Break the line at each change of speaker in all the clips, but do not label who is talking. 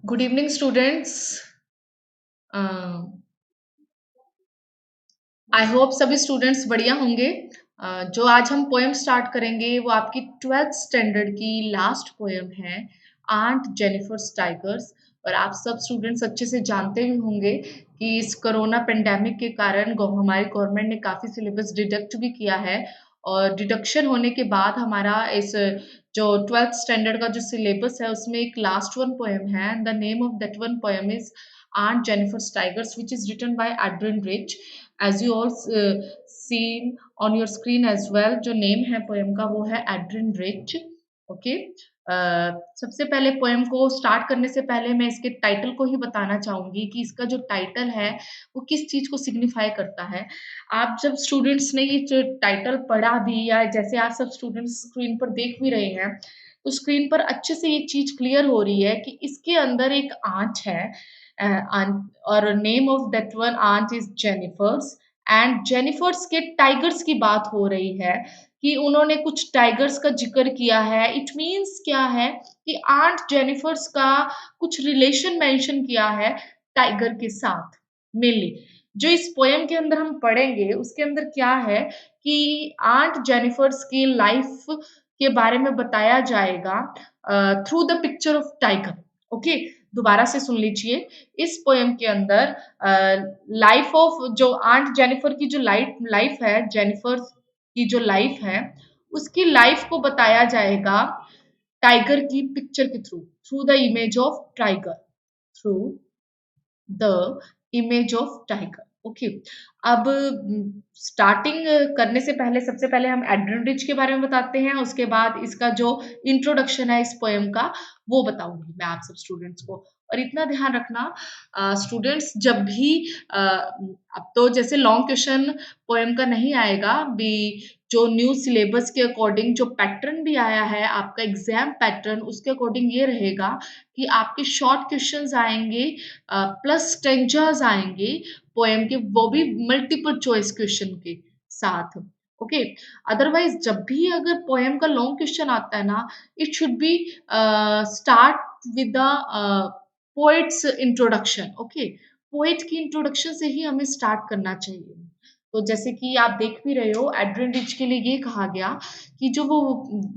Good evening students. I hope सभी students बढ़िया होंगे। जो आज हम पोएम स्टार्ट करेंगे वो आपकी 12th स्टैंडर्ड की लास्ट पोएम है, आंट जेनिफर्स टाइगर्स। और आप सब स्टूडेंट्स अच्छे से जानते भी होंगे कि इस कोरोना पेंडेमिक के कारण हमारी गवर्नमेंट ने काफ़ी सिलेबस डिडक्ट भी किया है। और डिडक्शन होने के बाद हमारा इस जो 12th स्टैंडर्ड का जो सिलेबस है उसमें एक लास्ट वन पोएम है। The name of that one poem is aunt Jennifer's tigers which is written by Adrienne Rich. as you all seen on your screen as well, जो name है poem का वो है Adrian rich. Okay, सबसे पहले poem को start करने से पहले मैं इसके टाइटल को ही बताना चाहूंगी कि इसका जो टाइटल है वो किस चीज को सिग्निफाई करता है। आप जब स्टूडेंट्स ने ये जो टाइटल पढ़ा भी, या जैसे आप सब स्टूडेंट्स स्क्रीन पर देख भी रहे हैं, तो स्क्रीन पर अच्छे से ये चीज क्लियर हो रही है कि इसके अंदर एक आंट है। और name of that one aunt is Jennifer's. And Jennifer's के टाइगर्स की बात हो रही है कि उन्होंने कुछ टाइगर्स का जिक्र किया है। इट मीन्स क्या है कि आंट जेनिफर्स का कुछ रिलेशन मेंशन किया है टाइगर के साथ। मेनली जो इस पोएम के अंदर हम पढ़ेंगे उसके अंदर क्या है कि आंट जेनिफर्स की लाइफ के बारे में बताया जाएगा through the picture of tiger. Okay, दोबारा से सुन लीजिए। इस पोएम के अंदर लाइफ ऑफ जो आंट जेनिफर की जो लाइफ है, जेनिफर की जो लाइफ है उसकी लाइफ को बताया जाएगा टाइगर की पिक्चर के through, through the image of tiger, through the image of tiger. Okay, अब स्टार्टिंग करने से पहले सबसे पहले हम एड्रिन रिच के बारे में बताते हैं, उसके बाद इसका जो इंट्रोडक्शन है इस पोएम का वो बताऊंगी मैं आप सब स्टूडेंट्स को। और इतना ध्यान रखना स्टूडेंट्स, जब भी अब तो जैसे लॉन्ग क्वेश्चन पोएम का नहीं आएगा भी, जो न्यू सिलेबस के अकॉर्डिंग जो पैटर्न भी आया है आपका एग्जाम पैटर्न, उसके अकॉर्डिंग ये रहेगा कि आपके शॉर्ट क्वेश्चंस आएंगे प्लस स्टेंजर्स आएंगे पोएम के, वो भी मल्टीपल चॉइस क्वेश्चन के साथ। ओके, अदरवाइज जब भी अगर पोएम का लॉन्ग क्वेश्चन आता है ना, it should be start with the poets introduction. Okay, poet की इंट्रोडक्शन से ही हमें स्टार्ट करना चाहिए। तो जैसे कि आप देख भी रहे हो, एड्रिन रिच के लिए ये कहा गया कि जो वो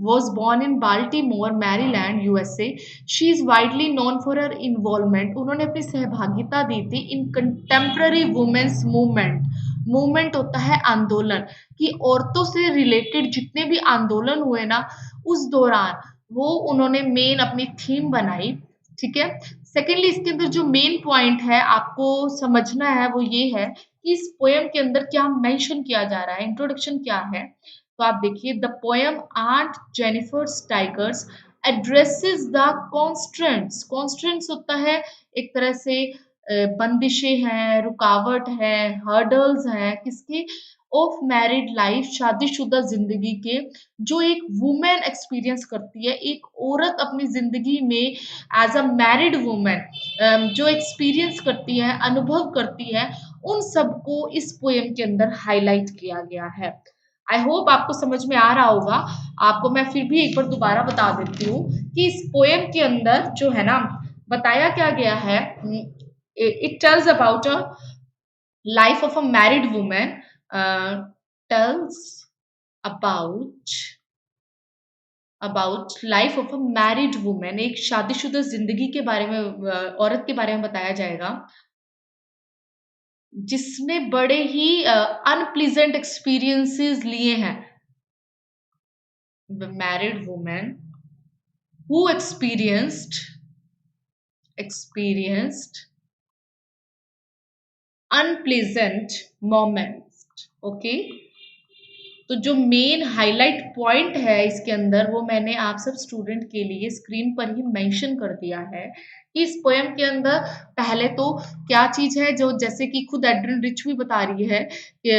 was born in Baltimore Maryland USA, she is widely known for her involvement. उन्होंने अपनी सहभागिता दी थी इन कंटेम्प्ररी वुमेन्स मूवमेंट। मूवमेंट होता है आंदोलन, कि औरतों से रिलेटेड जितने भी आंदोलन हुए ना उस दौरान वो उन्होंने मेन अपनी थीम बनाई। ठीक है, सेकेंडली इसके अंदर जो मेन पॉइंट है आपको समझना है वो ये है कि इस पोएम के अंदर क्या मेंशन किया जा रहा है, इंट्रोडक्शन क्या है। तो आप देखिए, the poem aunt Jennifer's tigers addresses the constraints. Constraints होता है एक तरह से बंदिशें हैं, रुकावट है, हर्डल्स हैं किसकी, ऑफ मैरिड लाइफ, शादीशुदा जिंदगी के, जो एक वुमेन एक्सपीरियंस करती है, एक औरत अपनी जिंदगी में एज अ मैरिड वुमेन जो एक्सपीरियंस करती है, अनुभव करती है, उन सबको इस पोएम के अंदर हाईलाइट किया गया है। आई होप आपको समझ में आ रहा होगा। आपको मैं फिर भी एक बार दोबारा बता देती हूँ कि इस पोएम के अंदर जो है ना बताया क्या गया है। It tells about a life of a married women, tells about life of a married women. एक शादीशुदा जिंदगी के बारे में, औरत के बारे में बताया जाएगा जिसने बड़े ही अनप्लीजेंट एक्सपीरियंसेस लिए हैं। The married women who experienced unpleasant moments। Okay, तो जो मेन हाईलाइट पॉइंट है इसके अंदर वो मैंने आप सब स्टूडेंट के लिए स्क्रीन पर ही मेंशन कर दिया है कि इस पोएम के अंदर पहले तो क्या चीज है, जो जैसे कि खुद एड्रिन रिच भी बता रही है कि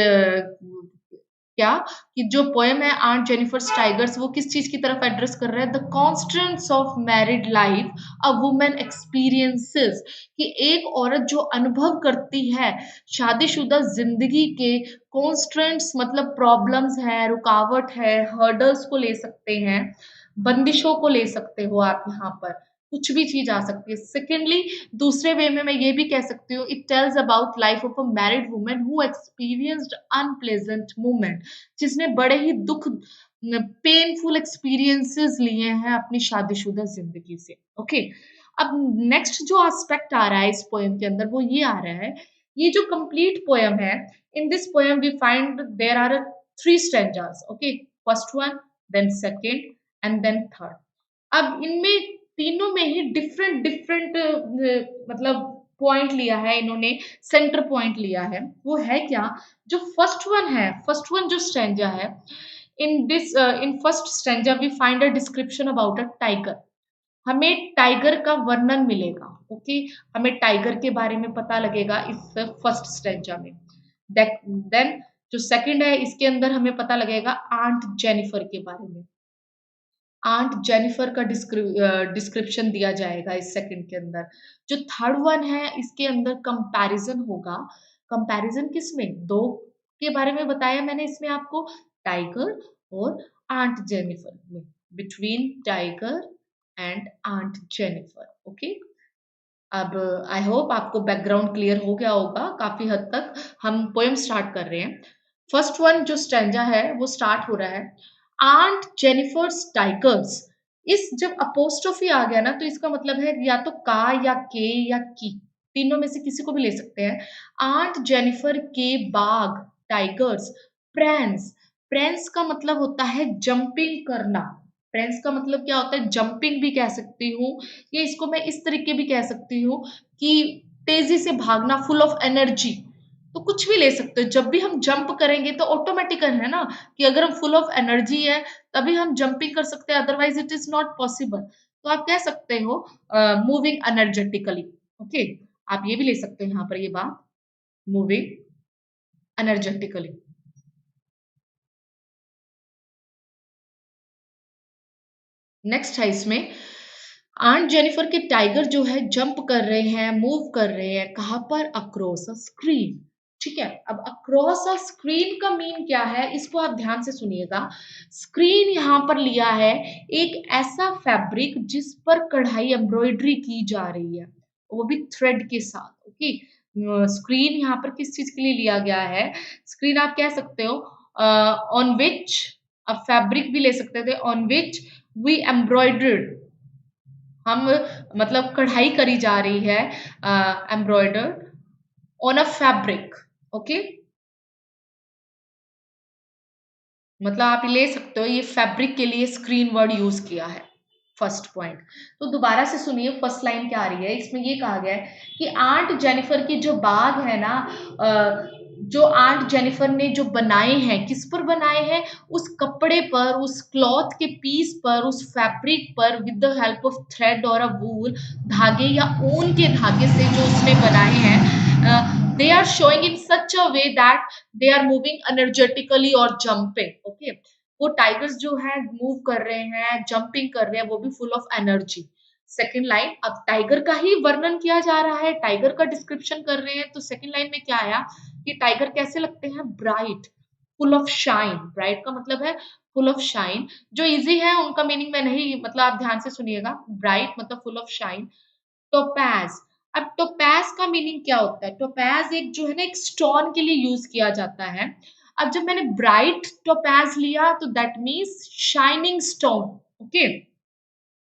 क्या कि जो पोएम है आंट जेनिफर्स टाइगर्स वो किस चीज की तरफ एड्रेस कर रहा है, the constants of married life a women experiences, कि एक औरत जो अनुभव करती है शादीशुदा जिंदगी के कॉन्स्टेंट्स, मतलब प्रॉब्लम्स है, रुकावट है, हर्डल्स को ले सकते हैं, बंदिशों को ले सकते हो आप यहाँ पर। कुछ भी चीज आ सकती है। सेकेंडली, दूसरे वे में मैं ये भी कह सकती हूँ, it tells about life of a married woman who experienced unpleasant moment, जिसने बड़े ही दुख पेनफुल एक्सपीरियंसेस लिए हैं अपनी शादीशुदा जिंदगी से। ओके, अब नेक्स्ट जो एस्पेक्ट आ रहा है इस पोएम के अंदर वो ये आ रहा है, ये जो कंप्लीट पोएम है, in this poem we find there are three stanzas. Okay, first one, then second and then third. अब इनमें तीनों में ही डिफरेंट डिफरेंट मतलब पॉइंट लिया है इन्होंने, सेंटर पॉइंट लिया है। वो है क्या? जो फर्स्ट वन है, फर्स्ट वन जो स्टैंजा है, in first stanza we find a description about a tiger. हमें टाइगर का वर्णन मिलेगा। ओके, हमें टाइगर के बारे में पता लगेगा इस फर्स्ट स्टैंजा में। देन जो सेकंड है, इसके अंदर हमें पता लगेगा आंट जेनिफर के बारे में। आंट जेनिफर का डिस्क्रिप्शन दिया जाएगा इस सेकंड के अंदर। जो थर्ड वन है, इसके अंदर कंपैरिजन होगा। कंपैरिजन किसमें? दो के बारे में बताया मैंने इसमें आपको, टाइगर और आंट जेनिफर में, between tiger and aunt Jennifer. Okay, अब आई होप आपको बैकग्राउंड क्लियर हो गया होगा काफी हद तक। हम पोएम स्टार्ट कर रहे हैं। फर्स्ट वन जो स्टैंजा है वो स्टार्ट हो रहा है, आंट जेनिफर्स टाइगर्स। इस जब अपोस्ट्रोफी आ गया ना, तो इसका मतलब है या तो का या के या की, तीनों में से किसी को भी ले सकते हैं। आंट जेनिफर के बाग टाइगर्स, प्रेंस। प्रेंस का मतलब होता है जंपिंग करना। प्रेंस का मतलब क्या होता है? जंपिंग भी कह सकती हूँ, या इसको मैं इस तरीके भी कह सकती हूँ कि तेजी से भागना, फुल ऑफ एनर्जी। तो कुछ भी ले सकते हो। जब भी हम जंप करेंगे तो ऑटोमेटिकल है ना, कि अगर हम फुल ऑफ एनर्जी है तभी हम जंपिंग कर सकते हैं, otherwise it is not possible. तो आप कह सकते हो मूविंग एनर्जेटिकली। ओके, आप ये भी ले सकते हो यहाँ पर ये बात, मूविंग एनर्जेटिकली। नेक्स्ट है इसमें, आंट जेनिफर के टाइगर जो है जंप कर रहे हैं, मूव कर रहे हैं, कहां पर? Across a screen. ठीक है, अब अक्रॉस अ स्क्रीन का मीन क्या है, इसको आप ध्यान से सुनिएगा। स्क्रीन यहां पर लिया है एक ऐसा फैब्रिक जिस पर कढ़ाई एम्ब्रॉयडरी की जा रही है, वो भी थ्रेड के साथ। ओके, स्क्रीन यहाँ पर किस चीज के लिए लिया गया है? स्क्रीन आप कह सकते हो ऑन विच, अब फैब्रिक भी ले सकते थे, ऑन विच वी एम्ब्रॉयडर्ड, हम मतलब कढ़ाई करी जा रही है, embroidered on a fabric. Okay, मतलब आप ले सकते हो ये फैब्रिक के लिए स्क्रीन वर्ड यूज किया है। First point. तो दोबारा से सुनिए, फर्स्ट लाइन क्या आ रही है, इसमें ये कहा गया है कि आंट जेनिफर की जो बाग है ना, जो आंट जेनिफर ने जो बनाए हैं, किस पर बनाए हैं? उस कपड़े पर, उस क्लॉथ के पीस पर, उस फैब्रिक पर, with the help of thread और अ वूल, धागे या ऊन के धागे से जो उसने बनाए हैं। They are showing in such a way that they are moving energetically और जंपिंग। ओके, वो टाइगर्स जो है मूव कर रहे हैं, जंपिंग कर रहे हैं, वो भी full of energy. Second line, अब टाइगर का ही वर्णन किया जा रहा है, टाइगर का डिस्क्रिप्शन कर रहे हैं, तो सेकेंड लाइन में क्या आया कि टाइगर कैसे लगते हैं? Bright, full of shine. Bright का मतलब है फुल ऑफ शाइन। जो इजी है उनका मीनिंग मैं नहीं, मतलब आप ध्यान से सुनिएगा। ब्राइट मतलब फुल ऑफ शाइन। टोपैज, अब टोपैज का मीनिंग क्या होता है? टोपैज एक जो है ना, एक स्टोन के लिए यूज किया जाता है। अब जब मैंने ब्राइट टोपैज लिया तो that means shining stone. Okay,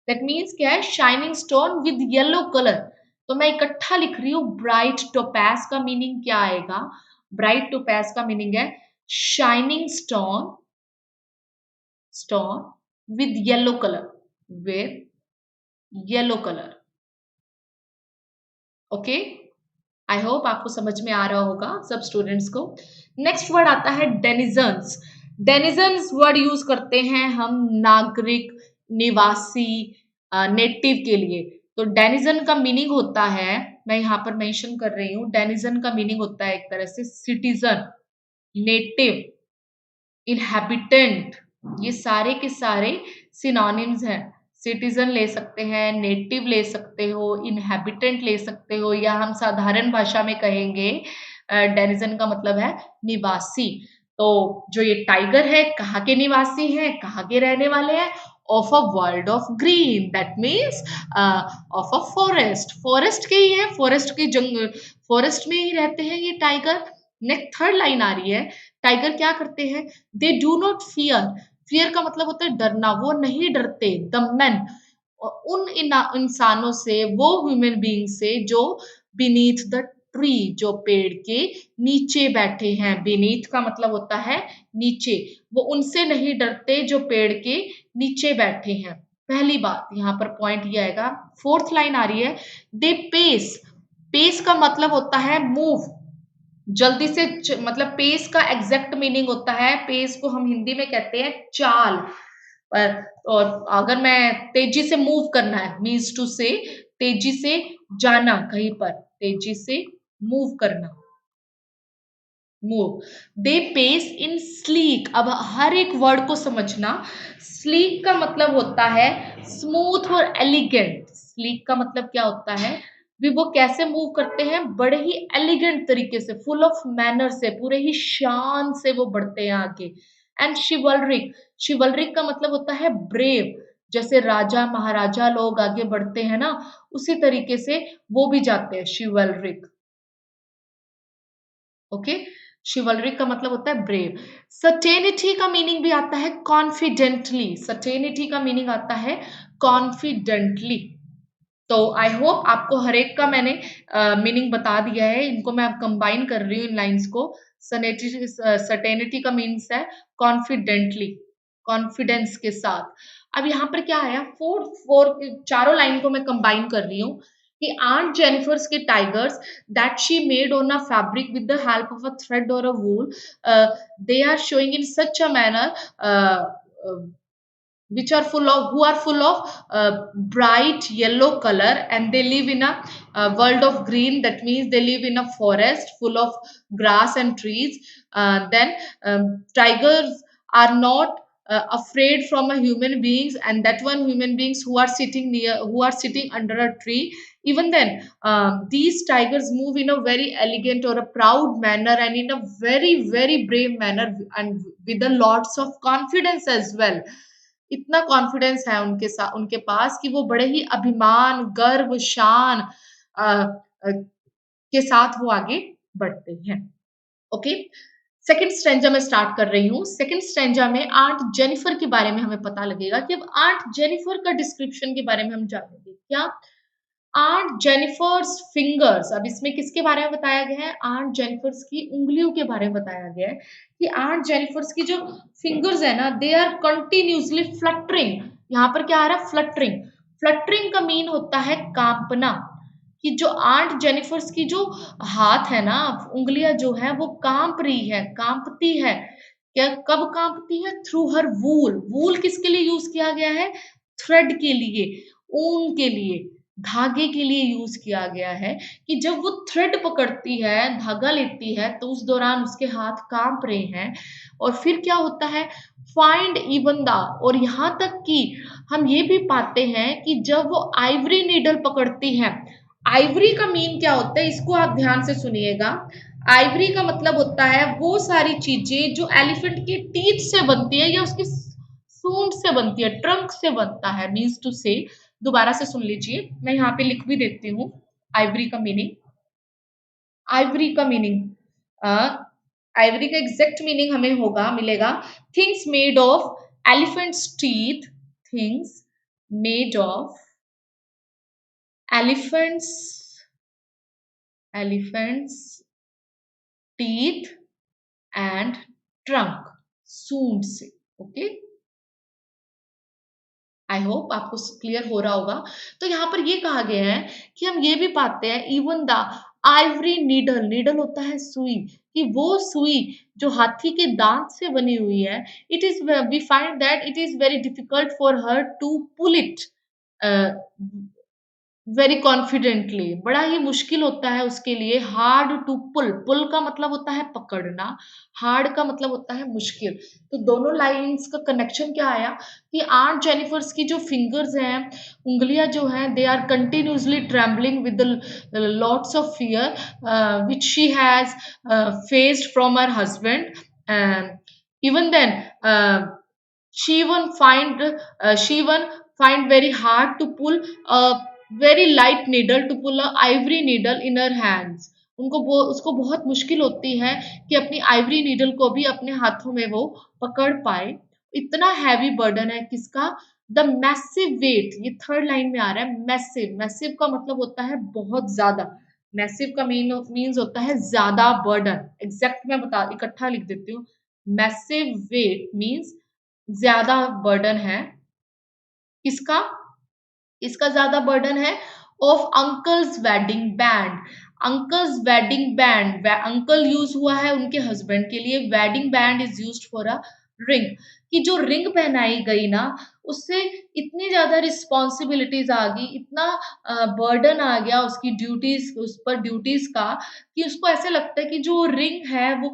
that means क्या है? Shining stone with yellow colour. तो मैं इकट्ठा लिख रही हूँ, ब्राइट टोपैज का मीनिंग क्या आएगा? ब्राइट टोपैज का मीनिंग है shining stone, stone with yellow colour, with yellow colour. Okay, I hope आपको समझ में आ रहा होगा सब स्टूडेंट्स को। नेक्स्ट वर्ड आता है डेनिजन्स। डेनिजन्स वर्ड यूज करते हैं हम नागरिक, निवासी, नेटिव के लिए। तो डेनिजन का मीनिंग होता है, मैं यहाँ पर मेंशन कर रही हूँ, डेनिजन का मीनिंग होता है एक तरह से सिटीजन, नेटिव, इनहैबिटेंट। ये सारे के सारे सिनोनिम्स हैं। सिटीजन ले सकते हैं, नेटिव ले सकते हो, इनहैबिटेंट ले सकते हो, या हम साधारण भाषा में कहेंगे डेनिजन का मतलब है निवासी। तो जो ये टाइगर है, कहाँ के निवासी हैं, कहाँ के रहने वाले हैं? Of a world of green, that means of a forest, forest के ही है, फॉरेस्ट के जंगल, फॉरेस्ट में ही रहते हैं ये टाइगर। नेक्स्ट थर्ड लाइन आ रही है, टाइगर क्या करते हैं, they do not fear, fear का मतलब होता है डरना, वो नहीं डरते, द मैन उन इंसानों से, वो ह्यूमन बीइंग से जो बीनीथ द ट्री, जो पेड़ के नीचे बैठे हैं, बीनीथ का मतलब होता है नीचे, वो उनसे नहीं डरते जो पेड़ के नीचे बैठे हैं। पहली बात यहाँ पर पॉइंट ये आएगा। फोर्थ लाइन आ रही है, दे पेस, पेस का मतलब होता है मूव, जल्दी से मतलब पेस का एग्जैक्ट मीनिंग होता है, पेस को हम हिंदी में कहते हैं चाल। और अगर मैं तेजी से मूव करना है, मीन्स टू से तेजी से जाना कहीं पर, तेजी से मूव करना, move. They pace in sleek, अब हर एक वर्ड को समझना। स्लीक का मतलब होता है स्मूथ और एलिगेंट, स्लीक का मतलब क्या होता है, भी वो कैसे मूव करते हैं, बड़े ही एलिगेंट तरीके से, फुल ऑफ मैनर से, पूरे ही शान से वो बढ़ते हैं आगे। एंड शिवलरिक, शिवलरिक का मतलब होता है ब्रेव, जैसे राजा महाराजा लोग आगे बढ़ते हैं ना, उसी तरीके से वो भी जाते हैं, शिवलरिक। ओके, शिवलरिक का मतलब होता है ब्रेव। सर्टेनिटी का मीनिंग भी आता है कॉन्फिडेंटली, सर्टेनिटी का मीनिंग आता है कॉन्फिडेंटली। तो आई होप आपको हर एक का मैंने मीनिंग बता दिया है, इनको मैं अब कंबाइन कर रही हूँ इन लाइंस को। सर्टेनिटी का मीन्स है कॉन्फिडेंटली, कॉन्फिडेंस के साथ। अब यहाँ पर क्या आया, फोर फोर चारों लाइन को मैं कंबाइन कर रही हूँ कि Aunt Jennifer's के tigers that she made on a fabric with the help of a thread or a wool, they are showing in such a manner, uh, which are full of, who are full of bright yellow color, and they live in a world of green, that means they live in a forest full of grass and trees. Then tigers are not afraid from a human beings, and that one human beings who are sitting near, who are sitting under a tree. Even then these tigers move in a very elegant or a proud manner, and in a very very brave manner, and with a lots of confidence as well। इतना confidence है उनके साथ, उनके पास, कि वो बड़े ही अभिमान, गर्व, शान के साथ वो आगे बढ़ते हैं। ओके, सेकंड स्ट्रेंजा में स्टार्ट कर रही हूँ। सेकंड स्ट्रेंजा में आंट जेनिफर के बारे में हमें पता लगेगा कि अब आंट जेनिफर का डिस्क्रिप्शन के बारे में हम जानेंगे। क्या, आंट जेनिफर्स फिंगर्स, अब इसमें किसके बारे में बताया गया है, आंट जेनिफर्स की उंगलियों के बारे में बताया गया है कि आंट जेनिफर्स की जो फिंगर्स है ना, दे आर कंटिन्यूसली फ्लटरिंग। यहाँ पर क्या आ रहा है, फ्लटरिंग। फ्लटरिंग का मीन होता है कांपना, कि जो आंट जेनिफर्स की जो हाथ है ना, उंगलियां जो है वो कांप रही है, कांपती है। क्या, कब कांपती है, थ्रू हर वूल, वूल किसके लिए यूज किया गया है, थ्रेड के लिए, ऊन के लिए, धागे के लिए यूज किया गया है, कि जब वो थ्रेड पकड़ती है, धागा लेती है, तो उस दौरान उसके हाथ कांप रहे हैं। और फिर क्या होता है, फाइंड इवन दा, और यहाँ तक कि हम ये भी पाते हैं कि जब वो आइवरी नीडल पकड़ती है, आइवरी का मीन क्या होता है, इसको आप ध्यान से सुनिएगा। आइवरी का मतलब होता है वो सारी चीजें जो एलिफेंट के टीथ से बनती है, या उसकी सूंड से बनती है, ट्रंक से बनता है, मीन्स टू से। दोबारा से सुन लीजिए, मैं यहाँ पे लिख भी देती हूँ आइवरी का मीनिंग। आइवरी का मीनिंग, आइवरी का एग्जैक्ट मीनिंग हमें होगा, मिलेगा, things made of elephants teeth, things made of elephants, elephants teeth and trunk, सूंड से। ओके, आई होप आपको क्लियर हो रहा होगा। तो यहाँ पर ये कहा गया है कि हम ये भी पाते हैं, even the Ivory needle, needle होता है सुई, कि वो सुई जो हाथी के दांत से बनी हुई है, it is, we find that it is very difficult for her to pull it very confidently, बड़ा ही मुश्किल होता है उसके लिए, हार्ड टू पुल, पुल का मतलब होता है पकड़ना, हार्ड का मतलब होता है मुश्किल। तो दोनों लाइंस का कनेक्शन क्या आया, कि आंट जेनिफर्स की जो फिंगर्स हैं, उंगलियां जो हैं, they are continuously trembling with lots of fear which she has faced from her husband. Even then Shivan find very hard to pull a very light needle to pull a ivory needle in her hands. उसको बहुत मुश्किल होती है कि अपनी Ivory needle को भी अपने हाथों में वो पकड़ पाए। इतना हैवी बर्डन है किसका? The massive weight. ये थर्ड लाइन में आ रहा है मैसिव। मैसिव का मतलब होता है बहुत ज्यादा। मैसिव का मीन्स होता है ज्यादा बर्डन। एग्जैक्ट मैं बता इकट्ठा लिख देती हूँ। मैसिव वेट मीन्स ज्यादा बर्डन है। किसका? इसका ज्यादा बर्डन है of uncle's wedding band. Uncle's wedding band, uncle use हुआ है उनके हस्बैंड के लिए। Wedding band is used for a ring. कि जो रिंग पहनाई गई ना, उससे इतनी ज्यादा रिस्पॉन्सिबिलिटीज आ गई, इतना बर्डन आ गया उसकी ड्यूटीज, उस पर ड्यूटीज का, कि उसको ऐसे लगता है कि जो रिंग है वो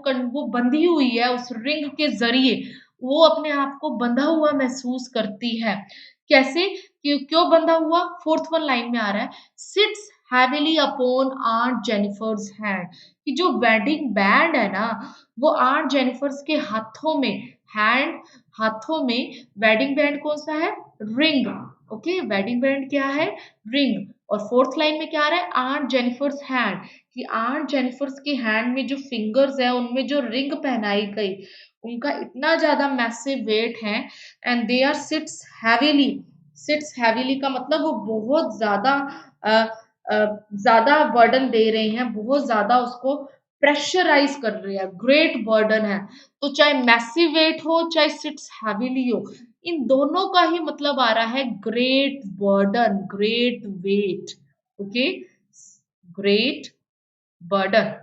बंधी हुई है। उस रिंग के जरिए वो अपने आप को बंधा हुआ महसूस करती है। कैसे? क्यों बंधा हुआ? फोर्थ वन लाइन में आ रहा है sits heavily upon aunt Jennifer's hand. कि जो वेडिंग बैंड है ना, वो आंट जेनिफर्स के हाथों में, हैंड, हाथों में। वेडिंग बैंड कौन सा है? रिंग। ओके, वेडिंग बैंड क्या है? रिंग। और फोर्थ लाइन में क्या आ रहा है? Aunt Jennifer's hand. कि आंट जेनिफर्स के हैंड में जो फिंगर्स है, उनमें जो रिंग पहनाई गई, उनका इतना ज्यादा मैसिव वेट है। And they are sits heavily. Sits heavily का मतलब वो बहुत ज्यादा ज्यादा बर्डन दे रहे हैं, बहुत ज्यादा उसको प्रेशराइज कर रहे हैं, ग्रेट बर्डन है। तो चाहे मैसिव वेट हो, चाहे सिट्स हैवीली हो, इन दोनों का ही मतलब आ रहा है great burden, great weight. Okay, great burden.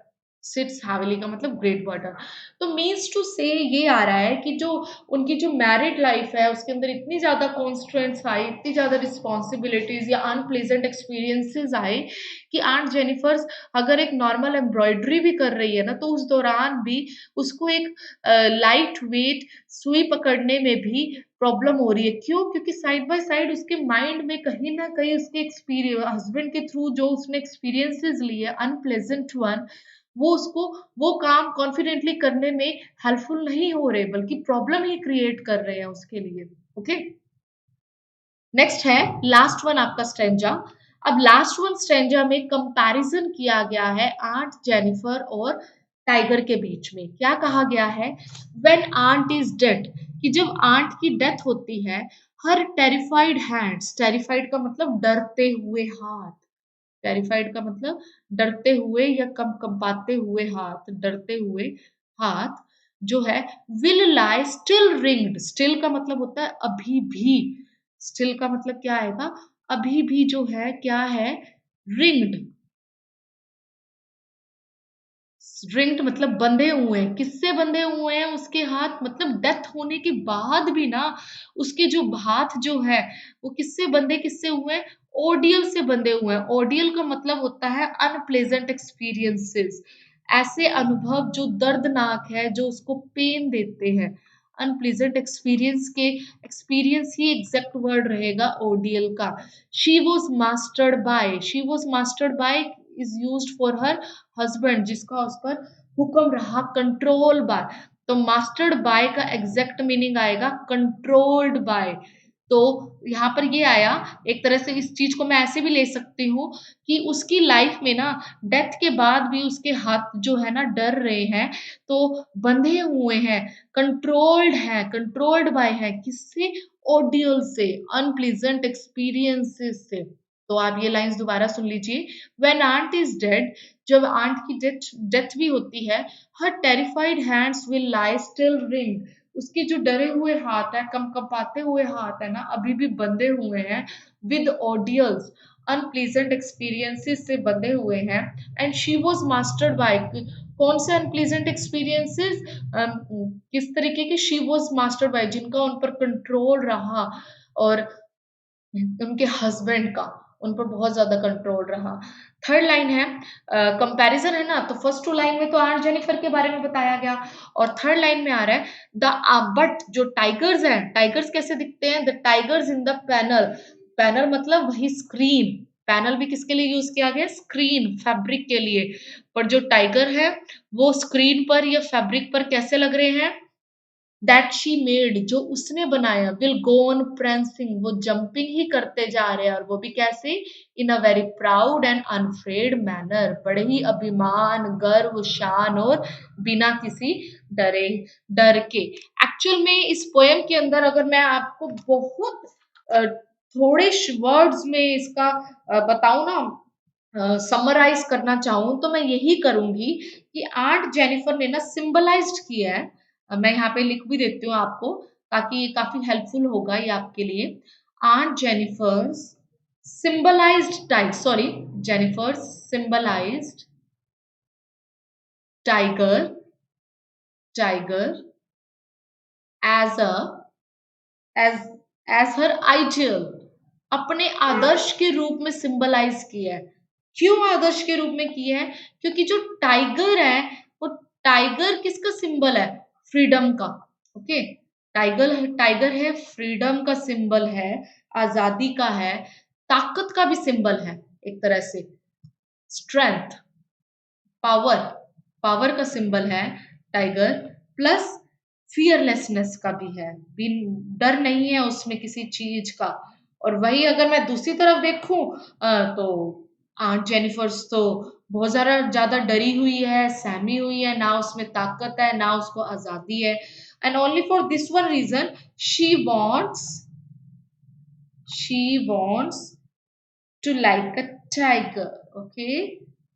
Sits heavily का मतलब ग्रेट बर्डन। तो मीन्स टू से ये आ रहा है कि जो उनकी जो मैरिड लाइफ है, उसके अंदर इतनी ज्यादा कॉन्स्ट्रेंट्स आई, इतनी ज्यादा रिस्पॉन्सिबिलिटीज या अनप्लेजेंट एक्सपीरियंसेस आए, कि आंट जेनिफर्स अगर एक नॉर्मल एम्ब्रॉयडरी भी कर रही है ना, तो उस दौरान भी उसको एक लाइट वेट सुई पकड़ने में भी प्रॉब्लम हो रही है। क्यों? क्योंकि साइड बाय साइड उसके माइंड में कहीं ना कहीं उसके एक्सपीरियंस, हस्बैंड के थ्रू जो उसने एक्सपीरियंसेस लिए अनप्लेजेंट वन, वो उसको वो काम कॉन्फिडेंटली करने में हेल्पफुल नहीं हो रहे, बल्कि प्रॉब्लम ही क्रिएट कर रहे हैं उसके लिए। ओके, नेक्स्ट है लास्ट वन आपका स्ट्रेंजा। अब लास्ट वन स्ट्रेंजा में कंपैरिजन किया गया है आंट जेनिफर और टाइगर के बीच में। क्या कहा गया है? When aunt is dead. कि जब आंट की डेथ होती है, हर टेरिफाइड हैंड्स, टेरिफाइड का मतलब डरते हुए हाथ, टेरिफाइड का मतलब डरते हुए या कंपाते हुए हाथ, डरते हुए हाथ जो है, will lie still ringed. Still का मतलब होता है अभी भी। स्टिल का मतलब क्या आएगा? अभी भी जो है क्या है? रिंग्ड। रिंग्ड मतलब बंधे हुए हैं। किससे बंधे हुए हैं उसके हाथ? मतलब डेथ होने के बाद भी ना, उसके जो हाथ जो है, वो किससे बंधे, किससे हुए हैं? ओडियल से बंधे हुए हैं। ओडियल का मतलब होता है अनप्लेजेंट एक्सपीरियंसेस। ऐसे अनुभव जो दर्दनाक है, जो उसको पेन देते हैं। अनप्लेजेंट एक्सपीरियंस के, एक्सपीरियंस ही एग्जैक्ट वर्ड रहेगा ओडियल का। She was mastered bye, she was mastered bye is used for her husband, जिसका उस पर हुक्म रहा, कंट्रोल बाय। तो मास्टर्ड बाय का एग्जैक्ट मीनिंग आएगा कंट्रोल्ड बाय। तो यहाँ पर ये आया, एक तरह से इस चीज को मैं ऐसे भी ले सकती हूँ कि उसकी लाइफ में ना, डेथ के बाद भी उसके हाथ जो है ना डर रहे हैं, तो बंधे हुए हैं, कंट्रोल्ड है, कंट्रोल्ड बाय है। किससे? ऑडियल से, अनप्लीजेंट एक्सपीरियंसेस से। तो आप ये लाइंस दोबारा सुन लीजिए। व्हेन आंट इज डेड, जब आंट की डेथ डेथ भी होती है, हर terrified hands will lie still ring. उसके जो डरे हुए हाथ है, कंपाते हुए हाथ है ना, अभी भी बंधे हुए हैं विद ऑडियल्स, अनप्लीजेंट एक्सपीरियंसेस से बंधे हुए हैं। And she was mastered bye, कौन से अनप्लीजेंट एक्सपीरियंसेस? किस तरीके की? शी वॉज मास्टर्ड बाय, जिनका उन पर कंट्रोल रहा, और उनके हस्बैंड का उन पर बहुत ज्यादा कंट्रोल रहा। थर्ड लाइन है, कंपैरिजन है ना, तो फर्स्ट टू लाइन में तो आर्ट जेनिफर के बारे में बताया गया, और थर्ड लाइन में आ रहा है द बट जो टाइगर्स हैं, टाइगर्स कैसे दिखते हैं? The tigers in the panel. Panel मतलब वही स्क्रीन। पैनल भी किसके लिए यूज किया गया? स्क्रीन, फैब्रिक के लिए। पर जो टाइगर है, वो स्क्रीन पर या फैब्रिक पर कैसे लग रहे हैं? दैट शी मेड, जो उसने बनाया, विल गो ऑन prancing, वो जंपिंग ही करते जा रहे हैं, और वो भी कैसे, in a very proud and unafraid manner, बड़े ही अभिमान, गर्व, शान और बिना किसी डरे डर के। एक्चुअल में इस पोएम के अंदर अगर मैं आपको बहुत थोड़े वर्ड्स में इसका बताऊं ना, समराइज करना चाहूँ तो मैं यही करूँगी कि आंट जेनिफर ने ना सिंबलाइज्ड किया है। मैं यहाँ पे लिख भी देती हूँ आपको, ताकि ये काफ़ी हेल्पफुल होगा ये आपके लिए। Aunt Jennifer's symbolized Jennifer's symbolized tiger as a as as her ideal, अपने आदर्श के रूप में सिंबलाइज किया है। क्यों आदर्श के रूप में किया है? क्योंकि जो टाइगर है, वो टाइगर किसका सिंबल है? फ्रीडम का। ओके, टाइगर है, फ्रीडम का सिंबल है, आजादी का है, ताकत का भी सिंबल है, एक तरह से स्ट्रेंथ, पावर, पावर का सिंबल है टाइगर, प्लस फियरलेसनेस का भी है, डर नहीं है उसमें किसी चीज का। और वही अगर मैं दूसरी तरफ देखूं तो आंट जेनिफर्स तो बहुत ज्यादा डरी हुई है, सहमी हुई है, ना उसमें ताकत है, ना उसको आजादी है। And only for this one reason she wants she wants to like a tiger. Okay,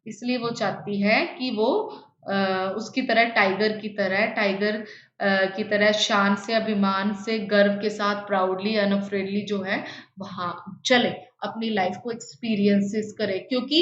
इसलिए वो चाहती है कि वो उसकी तरह, टाइगर की तरह शान से, अभिमान से, गर्व के साथ, प्राउडली, अनअफ्रेडली जो है वहां चले, अपनी लाइफ को एक्सपीरियंसेस करे। क्योंकि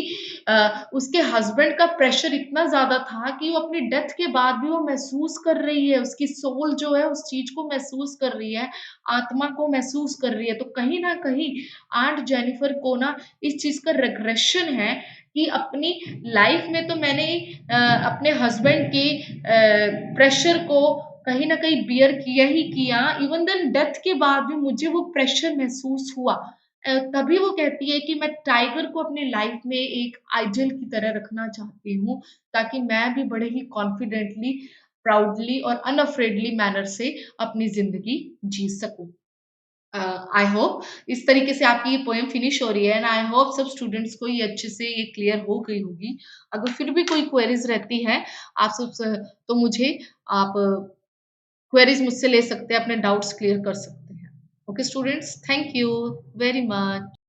उसके हस्बैंड का प्रेशर इतना ज्यादा था कि वो अपनी डेथ के बाद भी वो महसूस कर रही है, उसकी सोल जो है उस चीज को महसूस कर रही है, आत्मा को महसूस कर रही है। तो कहीं ना कहीं आंट जेनिफर को ना इस चीज का रिग्रेशन है कि अपनी लाइफ में तो मैंने अपने हस्बैंड के प्रेशर को कहीं ना कहीं बियर किया ही किया, इवन देन डेथ के बाद भी मुझे वो प्रेशर महसूस हुआ। तभी वो कहती है कि मैं टाइगर को अपनी लाइफ में एक आइडल की तरह रखना चाहती हूँ, ताकि मैं भी बड़े ही कॉन्फिडेंटली, प्राउडली और अनअफ्रेडली मैनर से अपनी जिंदगी जी सकूं। आई होप इस तरीके से आपकी ये पोएम फिनिश हो रही है, एंड आई होप सब स्टूडेंट्स को ये अच्छे से ये क्लियर हो गई होगी। अगर फिर भी कोई क्वेरीज रहती है आप सब तो मुझे आप क्वेरीज मुझसे ले सकते हैं, अपने डाउट्स क्लियर कर सकते हैं। Okay students, thank you very much.